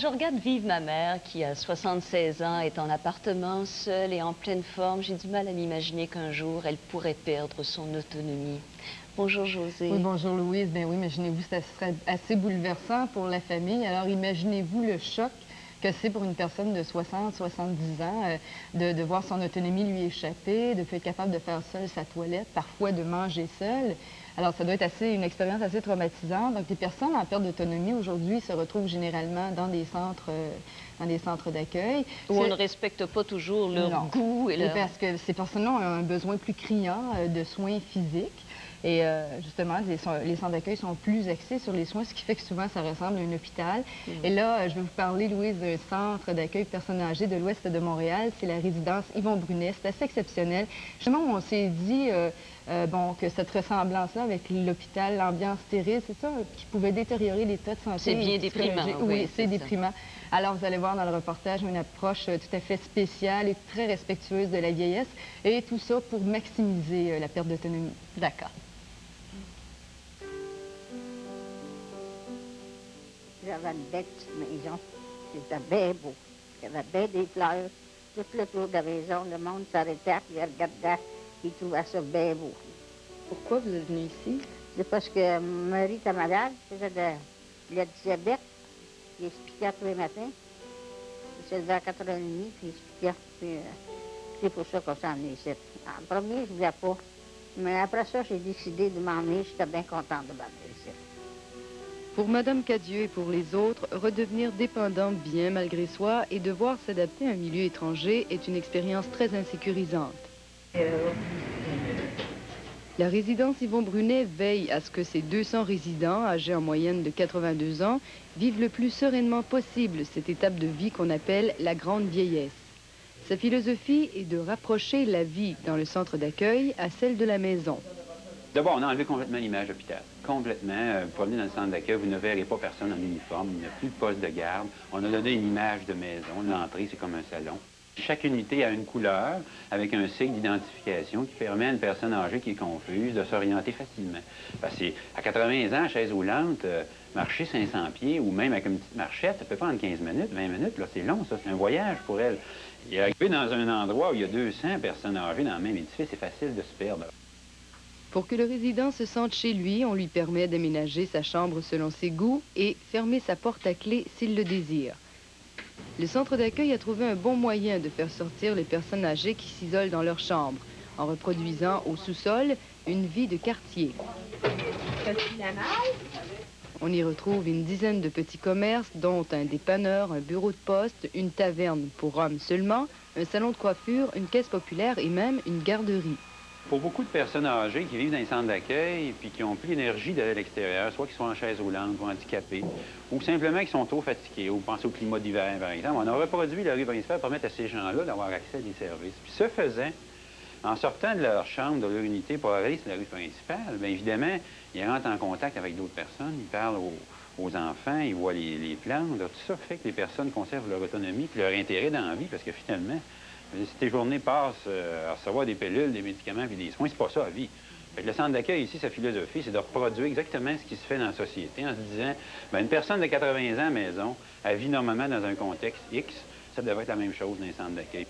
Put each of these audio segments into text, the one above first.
je regarde vivre ma mère qui a 76 ans, est en appartement, seule et en pleine forme, j'ai du mal à m'imaginer qu'un jour, elle pourrait perdre son autonomie. Bonjour Josée. Oui, bonjour Louise. Ben oui, imaginez-vous, ça serait assez bouleversant pour la famille. Alors imaginez-vous le choc que c'est pour une personne de 60, 70 ans de voir son autonomie lui échapper, de ne plus être capable de faire seule sa toilette, parfois de manger seule. Alors ça doit être une expérience assez traumatisante. Donc les personnes en perte d'autonomie aujourd'hui se retrouvent généralement dans des centres d'accueil. Où on ne respecte pas toujours leur goût et leur... Parce que ces personnes-là ont un besoin plus criant de soins physiques. Et justement, les centres d'accueil sont plus axés sur les soins, ce qui fait que souvent, ça ressemble à un hôpital. Et là, je vais vous parler, Louise, d'un centre d'accueil personnes âgées de l'ouest de Montréal. C'est la résidence Yvon Brunet. C'est assez exceptionnel. Justement, on s'est dit que cette ressemblance-là avec l'hôpital, l'ambiance stérile, c'est ça qui pouvait détériorer l'état de santé. C'est bien déprimant. Oui, c'est déprimant. Alors, vous allez voir dans le reportage une approche tout à fait spéciale et très respectueuse de la vieillesse. Et tout ça pour maximiser la perte d'autonomie. D'accord. J'avais une belle petite maison. C'était bien beau. Il y avait bien des fleurs. Tout le tour de la maison, le monde s'arrêtait, puis regardait. Ils trouvaient ça bien beau. Pourquoi vous êtes venu ici? C'est parce que mon mari était malade, il faisait de diabète. Il expliquait tous les matins. Il se levait à 4h30, puis il expliquait. Puis, c'est pour ça qu'on s'en est ici. En premier, je ne voulais pas. Mais après ça, j'ai décidé de m'emmener. J'étais bien contente de m'emmener ici. Pour Madame Cadieux et pour les autres, redevenir dépendant bien malgré soi et devoir s'adapter à un milieu étranger est une expérience très insécurisante. La résidence Yvon Brunet veille à ce que ces 200 résidents, âgés en moyenne de 82 ans, vivent le plus sereinement possible cette étape de vie qu'on appelle la grande vieillesse. Sa philosophie est de rapprocher la vie dans le centre d'accueil à celle de la maison. D'abord, on a enlevé complètement l'image d'hôpital. Complètement. Vous promenez dans le centre d'accueil, vous ne verrez pas personne en uniforme, il n'y a plus de poste de garde. On a donné une image de maison. L'entrée, c'est comme un salon. Chaque unité a une couleur avec un signe d'identification qui permet à une personne âgée qui est confuse de s'orienter facilement. Parce que à 80 ans, chaise roulante, marcher 500 pieds ou même avec une petite marchette, ça peut prendre 15 minutes, 20 minutes. Là, c'est long, ça. C'est un voyage pour elle. Et arriver dans un endroit où il y a 200 personnes âgées dans le même édifice, c'est facile de se perdre. Pour que le résident se sente chez lui, on lui permet d'aménager sa chambre selon ses goûts et fermer sa porte à clé s'il le désire. Le centre d'accueil a trouvé un bon moyen de faire sortir les personnes âgées qui s'isolent dans leur chambre, en reproduisant au sous-sol une vie de quartier. On y retrouve une dizaine de petits commerces, dont un dépanneur, un bureau de poste, une taverne pour hommes seulement, un salon de coiffure, une caisse populaire et même une garderie. Pour beaucoup de personnes âgées qui vivent dans les centres d'accueil et qui n'ont plus l'énergie d'aller à l'extérieur, soit qu'ils sont en chaise roulante ou handicapés, ou simplement qu'ils sont trop fatigués, ou pensez au climat d'hiver, par exemple, on a reproduit la rue principale pour permettre à ces gens-là d'avoir accès à des services. Puis ce faisant, en sortant de leur chambre, de leur unité pour aller sur la rue principale, bien évidemment, ils rentrent en contact avec d'autres personnes, ils parlent aux enfants, ils voient les plantes. Tout ça fait que les personnes conservent leur autonomie et leur intérêt dans la vie, parce que finalement, si tes journées passent à recevoir des pilules, des médicaments et des soins, c'est pas ça la vie. Fait que le centre d'accueil ici, sa philosophie, c'est de reproduire exactement ce qui se fait dans la société en se disant, bien, une personne de 80 ans à la maison, elle vit normalement dans un contexte X, ça devrait être la même chose dans les centres d'accueil.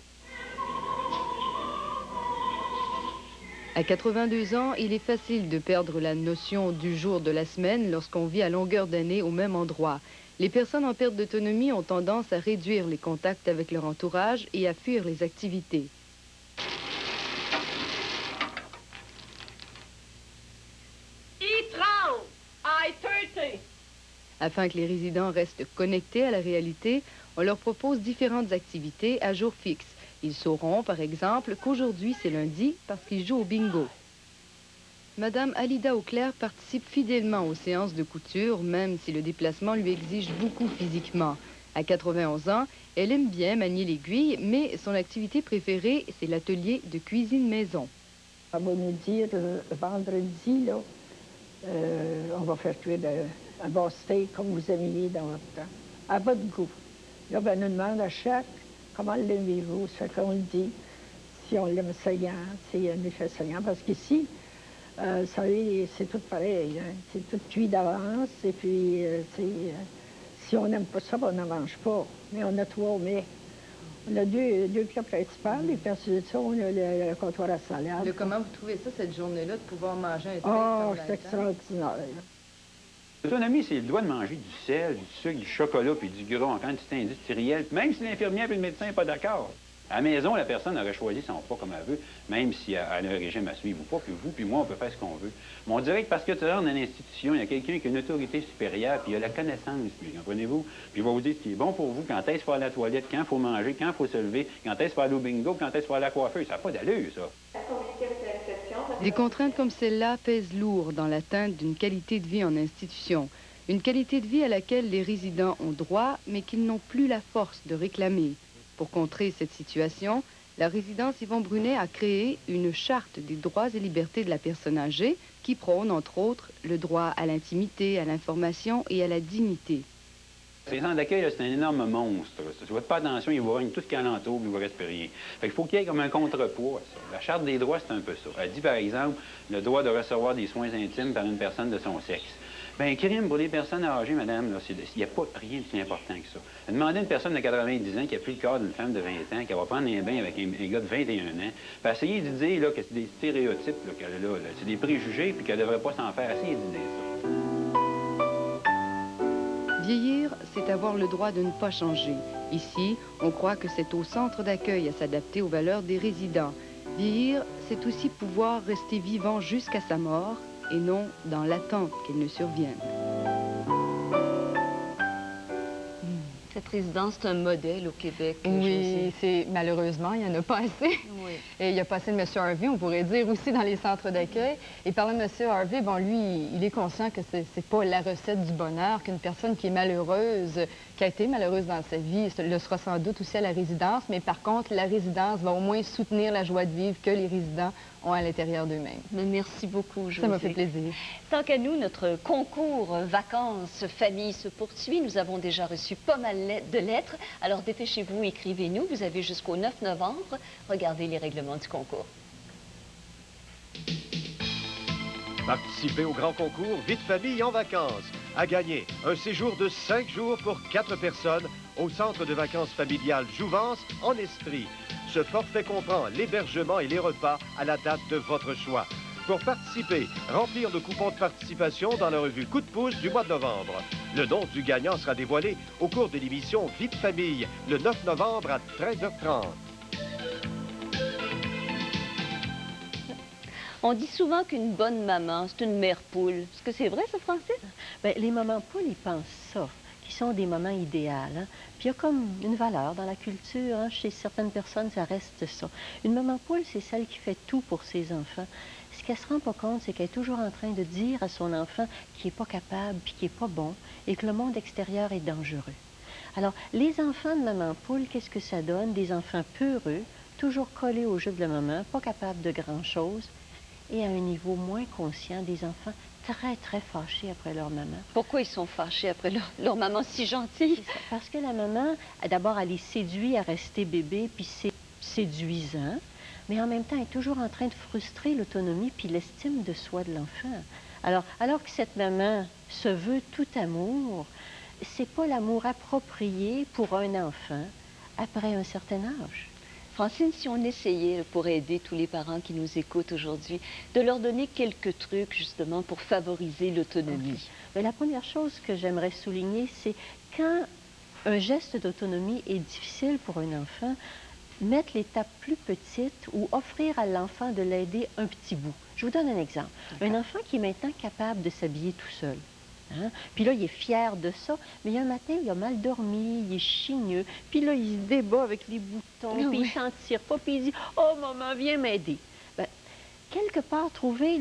À 82 ans, il est facile de perdre la notion du jour de la semaine lorsqu'on vit à longueur d'année au même endroit. Les personnes en perte d'autonomie ont tendance à réduire les contacts avec leur entourage et à fuir les activités. Afin que les résidents restent connectés à la réalité, on leur propose différentes activités à jour fixe. Ils sauront, par exemple, qu'aujourd'hui c'est lundi parce qu'ils jouent au bingo. Madame Alida Auclair participe fidèlement aux séances de couture, même si le déplacement lui exige beaucoup physiquement. À 91 ans, elle aime bien manier l'aiguille, mais son activité préférée, c'est l'atelier de cuisine maison. On va nous dire, le vendredi, là, on va faire cuire un bon steak comme vous aimiez dans votre temps, à votre goût. Là, ben, on nous demande à chaque, comment l'aimez-vous? Ça fait qu'on le dit, si on l'aime saillant, si on est fait saillant, parce qu'ici, vous savez, c'est tout pareil, hein? C'est tout cuit d'avance, et puis Si on n'aime pas ça, on n'en mange pas. Mais on a 3 mets. On a deux plats principaux, et puis ensuite de ça, on a le comptoir à salade. Comment vous trouvez ça, cette journée-là, de pouvoir manger un steak Oh, comme c'est là-dedans? extraordinaire. L'autonomie, c'est le droit de manger du sel, du sucre, du chocolat, puis du gras en quantité industrielle, même si l'infirmière et le médecin n'est pas d'accord. À la maison, la personne aurait choisi son poids comme elle veut, même si elle a un régime à suivre ou pas, puis vous, puis moi, on peut faire ce qu'on veut. Mais on dirait que parce que tu rentres dans une institution, il y a quelqu'un qui a une autorité supérieure, puis il a la connaissance, puis, comprenez-vous? Puis il va vous dire ce qui est bon pour vous, quand est-ce qu'il faut aller à la toilette, quand il faut manger, quand il faut se lever, quand est-ce qu'il faut aller au bingo, quand est-ce qu'il faut aller à la coiffeuse. Ça n'a pas d'allure, ça. Des contraintes comme celle-là pèsent lourd dans l'atteinte d'une qualité de vie en institution. Une qualité de vie à laquelle les résidents ont droit, mais qu'ils n'ont plus la force de réclamer. Pour contrer cette situation, la résidence Yvon Brunet a créé une charte des droits et libertés de la personne âgée qui prône, entre autres, le droit à l'intimité, à l'information et à la dignité. Ces centres d'accueil, c'est un énorme monstre. Si vous ne faites pas attention, il vous rogne tout ce qu'il y a alentour, puis il ne vous reste plus rien. Fait qu'il faut qu'il y ait comme un contrepoids à ça. La Charte des droits, c'est un peu ça. Elle dit, par exemple, le droit de recevoir des soins intimes par une personne de son sexe. Bien, crime pour les personnes âgées, madame, il n'y a pas rien de plus important que ça. Demander à une personne de 90 ans qui a pris le corps d'une femme de 20 ans, qui va prendre un bain avec un gars de 21 ans, puis essayer de dire là, que c'est des stéréotypes, là, c'est des préjugés, puis qu'elle ne devrait pas s'en faire. Essayer de dire ça. Vieillir, c'est avoir le droit de ne pas changer. Ici, on croit que c'est au centre d'accueil à s'adapter aux valeurs des résidents. Vieillir, c'est aussi pouvoir rester vivant jusqu'à sa mort et non dans l'attente qu'elle ne survienne. Cette résidence, c'est un modèle au Québec. Oui, malheureusement, il n'y en a pas assez. Oui. Et il y a pas assez de M. Harvey, on pourrait dire, aussi dans les centres d'accueil. Et parlant de M. Harvey, bon, lui, il est conscient que c'est pas la recette du bonheur, qu'une personne qui est malheureuse, qui a été malheureuse dans sa vie, le sera sans doute aussi à la résidence, mais par contre, la résidence va au moins soutenir la joie de vivre que les résidents ont à l'intérieur d'eux-mêmes. Mais merci beaucoup, Josée. Ça m'a fait plaisir. Tant qu'à nous, notre concours vacances-famille se poursuit. Nous avons déjà reçu pas mal de lettres. Alors dépêchez-vous, écrivez-nous. Vous avez jusqu'au 9 novembre. Regardez les règlements du concours. Participez au grand concours Vie de famille en vacances. À gagner un séjour de 5 jours pour 4 personnes au centre de vacances familiales Jouvence en Estrie. Ce forfait comprend l'hébergement et les repas à la date de votre choix. Pour participer, remplir le coupon de participation dans la revue Coup de pouce du mois de novembre. Le nom du gagnant sera dévoilé au cours de l'émission Vie de famille, le 9 novembre à 13h30. On dit souvent qu'une bonne maman, c'est une mère poule. Est-ce que c'est vrai, ça, Francis? Bien, les mamans poules, ils pensent ça, qui sont des mamans idéales. Hein? Puis il y a comme une valeur dans la culture. Hein? Chez certaines personnes, ça reste ça. Une maman poule, c'est celle qui fait tout pour ses enfants. Ce qu'elle ne se rend pas compte, c'est qu'elle est toujours en train de dire à son enfant qu'il n'est pas capable, puis qu'il n'est pas bon, et que le monde extérieur est dangereux. Alors, les enfants de maman poule, qu'est-ce que ça donne? Des enfants peureux, toujours collés au jeu de la maman, pas capables de grand-chose, et à un niveau moins conscient, des enfants très, très fâchés après leur maman. Pourquoi ils sont fâchés après leur maman si gentille? Parce que la maman, d'abord, elle les séduit à rester bébé, puis c'est séduisant, mais en même temps, elle est toujours en train de frustrer l'autonomie puis l'estime de soi de l'enfant. Alors que cette maman se veut tout amour, c'est pas l'amour approprié pour un enfant après un certain âge. Francine, si on essayait, pour aider tous les parents qui nous écoutent aujourd'hui, de leur donner quelques trucs, justement, pour favoriser l'autonomie. Okay. La première chose que j'aimerais souligner, c'est quand un geste d'autonomie est difficile pour un enfant, mettre l'étape plus petite ou offrir à l'enfant de l'aider un petit bout. Je vous donne un exemple. Un enfant qui est maintenant capable de s'habiller tout seul. Hein? Puis là, il est fier de ça, mais un matin, il a mal dormi, il est chigneux, puis là, il se débat avec les boutons, puis il s'en tire pas, puis il dit « Oh, maman, viens m'aider ». Ben, quelque part, trouver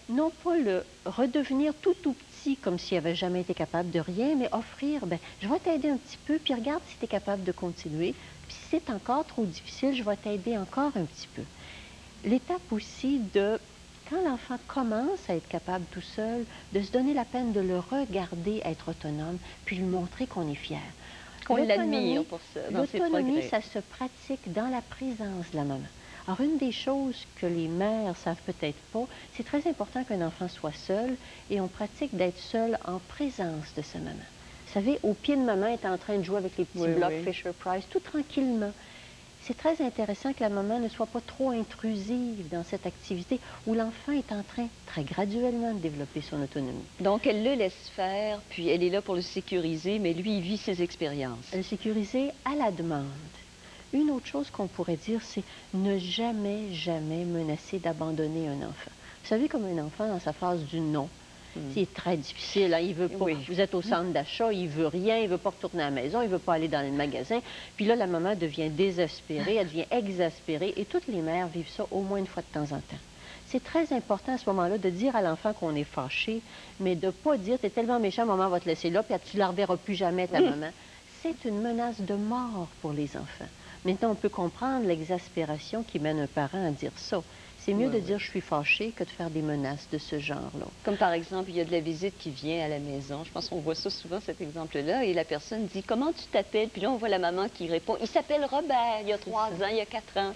non pas le redevenir tout petit, comme s'il n'avait jamais été capable de rien, mais offrir, ben, je vais t'aider un petit peu, puis regarde si tu es capable de continuer, puis si c'est encore trop difficile, je vais t'aider encore un petit peu. L'étape aussi de... Quand l'enfant commence à être capable tout seul, de se donner la peine de le regarder être autonome, puis lui montrer qu'on est fier. Qu'on l'admire pour ça. L'autonomie, ça se pratique dans la présence de la maman. Alors, une des choses que les mères savent peut-être pas, c'est très important qu'un enfant soit seul, et on pratique d'être seul en présence de sa maman. Vous savez, au pied de maman, elle est en train de jouer avec les petits blocs Fisher-Price, tout tranquillement. C'est très intéressant que la maman ne soit pas trop intrusive dans cette activité où l'enfant est en train, très graduellement, de développer son autonomie. Donc, elle le laisse faire, puis elle est là pour le sécuriser, mais lui, il vit ses expériences. Le sécuriser à la demande. Une autre chose qu'on pourrait dire, c'est ne jamais, jamais menacer d'abandonner un enfant. Vous savez, comme un enfant dans sa phase du non, c'est très difficile. Hein? Il veut pas. Vous êtes au centre d'achat, il veut rien, il veut pas retourner à la maison, il veut pas aller dans le magasin. Puis là, la maman devient désespérée, elle devient exaspérée. Et toutes les mères vivent ça au moins une fois de temps en temps. C'est très important à ce moment-là de dire à l'enfant qu'on est fâché, mais de ne pas dire « t'es tellement méchant, maman va te laisser là, puis tu ne la reverras plus jamais, ta maman ». C'est une menace de mort pour les enfants. Maintenant, on peut comprendre l'exaspération qui mène un parent à dire ça. C'est mieux de dire « je suis fâché » que de faire des menaces de ce genre-là. Comme par exemple, il y a de la visite qui vient à la maison. Je pense qu'on voit ça souvent, cet exemple-là. Et la personne dit « comment tu t'appelles ?» Puis là, on voit la maman qui répond « il s'appelle Robert, il y a 3 ans, il y a 4 ans. »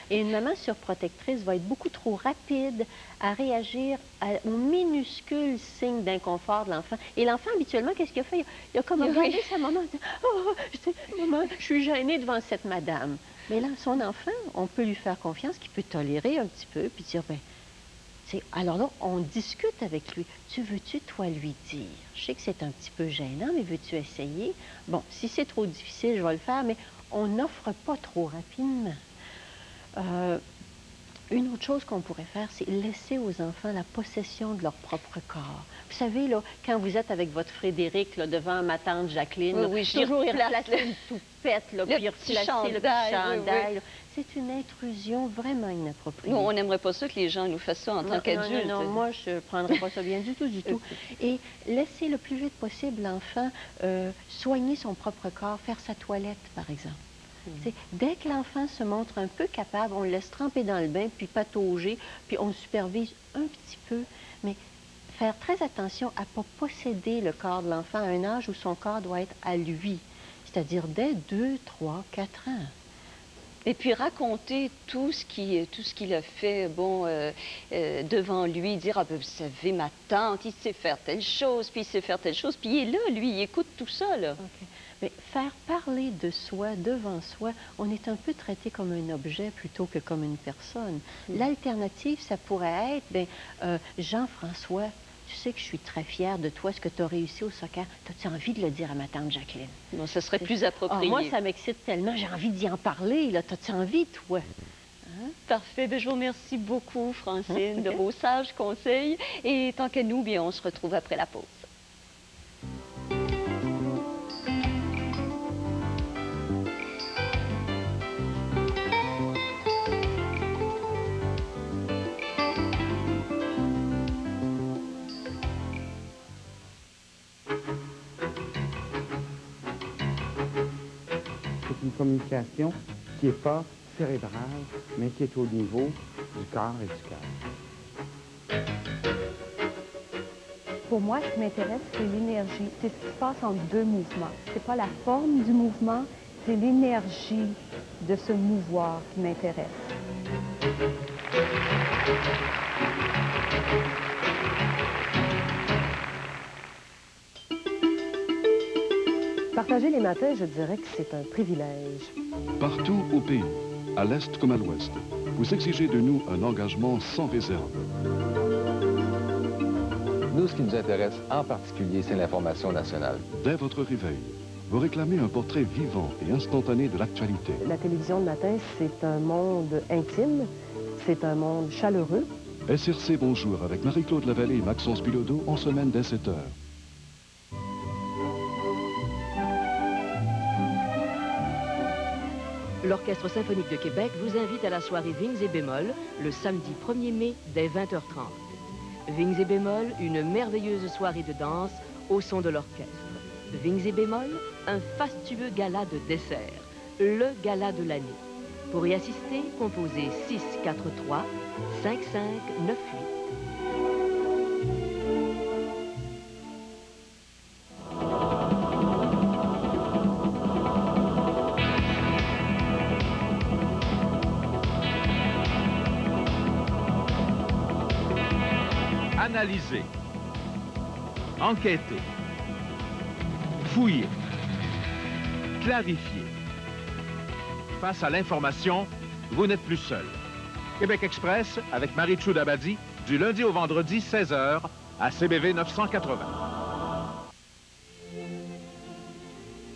Et une maman surprotectrice va être beaucoup trop rapide à réagir aux minuscules signes d'inconfort de l'enfant. Et l'enfant, habituellement, qu'est-ce qu'il a fait? Il a comme regardé sa maman et dit « oh, maman, je suis gênée devant cette madame. » Mais là, son enfant, on peut lui faire confiance, qu'il peut tolérer un petit peu, puis dire, ben, alors là, on discute avec lui. Tu veux-tu, toi, lui dire? Je sais que c'est un petit peu gênant, mais veux-tu essayer? Bon, si c'est trop difficile, je vais le faire, mais on n'offre pas trop rapidement. Une autre chose qu'on pourrait faire, c'est laisser aux enfants la possession de leur propre corps. Vous savez, là, quand vous êtes avec votre Frédéric là, devant ma tante Jacqueline, là, toujours il replace une toupette, là, puis il replace le petit chandail. C'est une intrusion vraiment inappropriée. Nous, on n'aimerait pas ça que les gens nous fassent ça en tant qu'adultes. Non, moi, je ne prendrais pas ça bien du tout, du tout. Et laisser le plus vite possible l'enfant soigner son propre corps, faire sa toilette, par exemple. Dès que l'enfant se montre un peu capable, on le laisse tremper dans le bain, puis patauger, puis on le supervise un petit peu, mais faire très attention à ne pas posséder le corps de l'enfant à un âge où son corps doit être à lui, c'est-à-dire dès 2, 3, 4 ans. Et puis raconter tout ce qu'il a fait, bon, devant lui, dire, ah ben, vous savez, ma tante, il sait faire telle chose, puis il sait faire telle chose, puis il est là, lui, il écoute tout ça, là. Mais faire parler de soi, devant soi, on est un peu traité comme un objet plutôt que comme une personne. L'alternative, ça pourrait être, ben, Jean-François, tu sais que je suis très fière de toi, ce que tu as réussi au soccer. As-tu envie de le dire à ma tante Jacqueline? Non, ça serait plus approprié. Moi, ça m'excite tellement, j'ai envie d'y en parler. As-tu envie, toi? Hein? Parfait. Ben, je vous remercie beaucoup, Francine, de vos sages conseils. Et tant que nous, bien, on se retrouve après la pause. C'est une communication qui n'est pas cérébrale, mais qui est au niveau du corps et du cœur. Pour moi, ce qui m'intéresse, c'est l'énergie. C'est ce qui se passe entre deux mouvements. C'est pas la forme du mouvement, c'est l'énergie de ce mouvoir qui m'intéresse. Partager les matins, je dirais que c'est un privilège. Partout au pays, à l'Est comme à l'Ouest, vous exigez de nous un engagement sans réserve. Nous, ce qui nous intéresse en particulier, c'est l'information nationale. Dès votre réveil, vous réclamez un portrait vivant et instantané de l'actualité. La télévision le matin, c'est un monde intime, c'est un monde chaleureux. SRC Bonjour avec Marie-Claude Lavallée et Maxence Bilodeau en semaine dès 7 heures. L'Orchestre symphonique de Québec vous invite à la soirée Wings et Bémol le samedi 1er mai dès 20h30. Wings et Bémol, une merveilleuse soirée de danse au son de l'orchestre. Wings et Bémol, un fastueux gala de dessert, le gala de l'année. Pour y assister, composez 643 5598. Analyser, enquêter, fouiller, clarifier. Face à l'information, vous n'êtes plus seul. Québec Express avec Marie-Chou Dabadi, du lundi au vendredi, 16h, à CBV 980.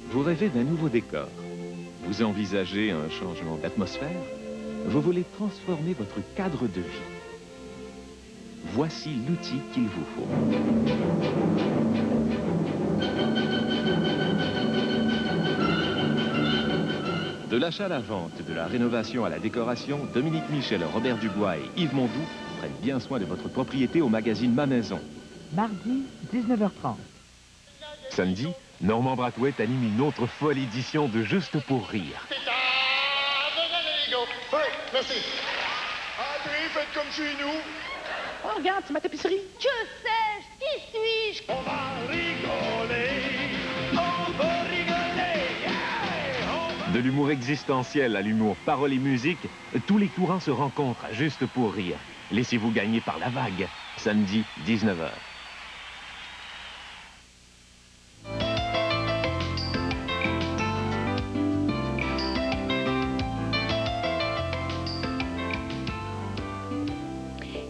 Vous rêvez d'un nouveau décor. Vous envisagez un changement d'atmosphère. Vous voulez transformer votre cadre de vie. Voici l'outil qu'il vous faut. De l'achat à la vente, de la rénovation à la décoration, Dominique Michel, Robert Dubois et Yves Mondou prennent bien soin de votre propriété au magazine Ma Maison. Mardi, 19h30. Samedi, Normand Brathwaite anime une autre folle édition de Juste pour rire. Oui, merci. André, faites comme chez nous. Oh, regarde, c'est ma tapisserie. Que sais-je? Qui suis-je? On va rigoler. On va rigoler. Yeah! De l'humour existentiel à l'humour parole et musique, tous les courants se rencontrent à Juste pour rire. Laissez-vous gagner par la vague. Samedi, 19h.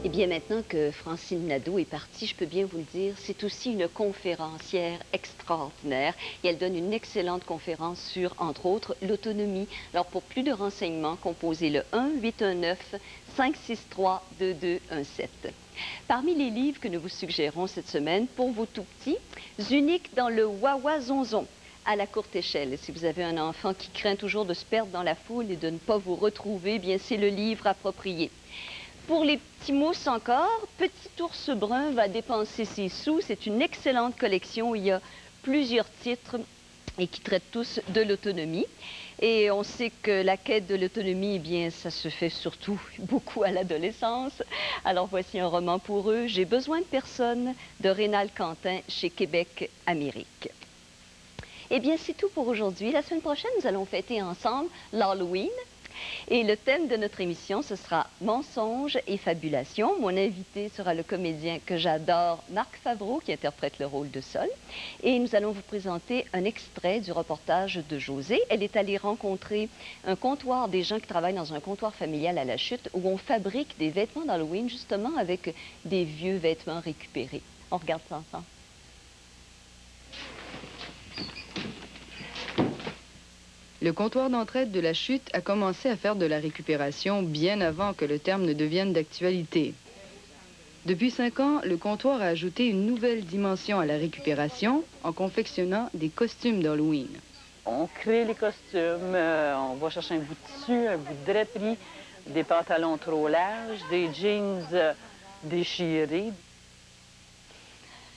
Eh bien, maintenant que Francine Nadeau est partie, je peux bien vous le dire, c'est aussi une conférencière extraordinaire et elle donne une excellente conférence sur, entre autres, l'autonomie. Alors, pour plus de renseignements, composez le 1-819-563-2217. Parmi les livres que nous vous suggérons cette semaine, pour vos tout-petits, uniques dans le Wawa-Zonzon, à la courte échelle. Si vous avez un enfant qui craint toujours de se perdre dans la foule et de ne pas vous retrouver, bien, c'est le livre approprié. Pour les petits mousses encore, Petit ours brun va dépenser ses sous. C'est une excellente collection où il y a plusieurs titres et qui traitent tous de l'autonomie. Et on sait que la quête de l'autonomie, eh bien, ça se fait surtout beaucoup à l'adolescence. Alors voici un roman pour eux, J'ai besoin de personne, de Rénal Quentin chez Québec Amérique. Eh bien, c'est tout pour aujourd'hui. La semaine prochaine, nous allons fêter ensemble l'Halloween. Et le thème de notre émission, ce sera mensonges et fabulations. Mon invité sera le comédien que j'adore, Marc Favreau, qui interprète le rôle de Sol. Et nous allons vous présenter un extrait du reportage de Josée. Elle est allée rencontrer un comptoir, des gens qui travaillent dans un comptoir familial à La Chute, où on fabrique des vêtements d'Halloween, justement avec des vieux vêtements récupérés. On regarde ça ensemble. Le comptoir d'entraide de La Chute a commencé à faire de la récupération bien avant que le terme ne devienne d'actualité. Depuis 5 ans, le comptoir a ajouté une nouvelle dimension à la récupération en confectionnant des costumes d'Halloween. On crée les costumes, on va chercher un bout de tissu, un bout de draperie, des pantalons trop larges, des jeans déchirés.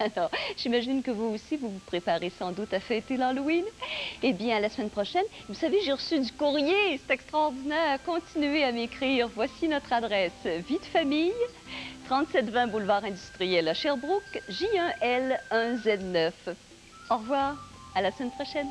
Alors, j'imagine que vous aussi, vous vous préparez sans doute à fêter l'Halloween. Eh bien, à la semaine prochaine. Vous savez, j'ai reçu du courrier, c'est extraordinaire. Continuez à m'écrire. Voici notre adresse. Vie de famille, 3720 Boulevard Industriel à Sherbrooke, J1L1Z9. Au revoir, à la semaine prochaine.